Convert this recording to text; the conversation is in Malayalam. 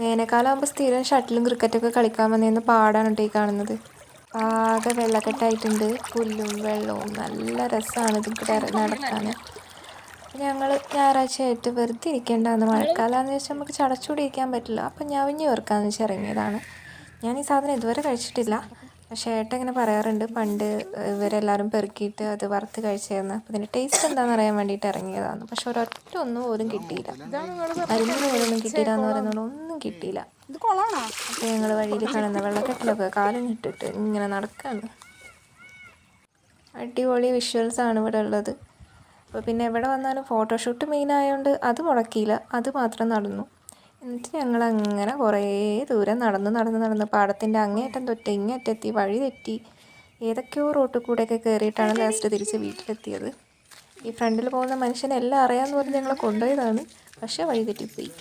വേനൽക്കാലമാകുമ്പോൾ സ്ഥിരം ഷട്ടിലും ക്രിക്കറ്റൊക്കെ കളിക്കാൻ വന്നിരുന്ന പാടാണ് കേട്ടോ ഈ കാണുന്നത്. ആകെ വെള്ളക്കെട്ടായിട്ടുണ്ട്, പുല്ലും വെള്ളവും നല്ല രസമാണ് ഇതിൽക്കൂടെ നടക്കാൻ. ഞങ്ങൾ ഞായറാഴ്ചയായിട്ട് വെറുതെ ഇരിക്കേണ്ടതെന്ന്, മഴക്കാലമാണെന്ന് വെച്ചാൽ നമുക്ക് ചടച്ചുകൂടി പറ്റില്ല. അപ്പം ഞവിഞ്ഞ് വെറുക്കാമെന്ന് വെച്ച് ഇറങ്ങിയതാണ്. ഞാൻ ഈ സാധനം ഇതുവരെ കഴിച്ചിട്ടില്ല, പക്ഷേ ഏട്ടൻ ഇങ്ങനെ പറയാറുണ്ട് പണ്ട് ഇവരെല്ലാവരും പെറുക്കിയിട്ട് അത് വറുത്ത് കഴിച്ചായിരുന്നു. അപ്പോൾ ഇതിൻ്റെ ടേസ്റ്റ് എന്താണെന്ന് അറിയാൻ വേണ്ടിയിട്ട് ഇറങ്ങിയതാണ്. പക്ഷെ ഒരൊറ്റ ഒന്നും പോലും കിട്ടിയില്ല, അരിഞ്ഞിന് പോലൊന്നും കിട്ടിയില്ല എന്ന് പറയുന്നത് ഒന്നും കിട്ടിയില്ല. അപ്പോൾ ഞങ്ങൾ വഴിയിൽ കാണുന്ന വെള്ളക്കെട്ടിലൊക്കെ കാലിനിട്ടിട്ട് ഇങ്ങനെ നടക്കുകയാണ്. അടിപൊളി വിഷ്വൽസാണ് ഇവിടെ ഉള്ളത്. അപ്പോൾ പിന്നെ എവിടെ വന്നാലും ഫോട്ടോഷൂട്ട് മെയിൻ ആയതുകൊണ്ട് അത് മുടക്കിയില്ല, അത് മാത്രം നടന്നു. എന്നിട്ട് ഞങ്ങളങ്ങനെ കുറേ ദൂരം നടന്ന് പാടത്തിൻ്റെ അങ്ങേയറ്റം തൊട്ട് ഇങ്ങേറ്റെത്തി, വഴി തെറ്റി ഏതൊക്കെയോ റോട്ടിൽ കൂടെയൊക്കെ കയറിയിട്ടാണ് ലാസ്റ്റ് തിരിച്ച് വീട്ടിലെത്തിയത്. ഈ ഫ്രണ്ടിൽ പോകുന്ന മനുഷ്യനെല്ലാം അറിയാമെന്ന് പറഞ്ഞ് ഞങ്ങളെ കൊണ്ടുപോയതാണ്, പക്ഷേ വഴി തെറ്റിപ്പോയി.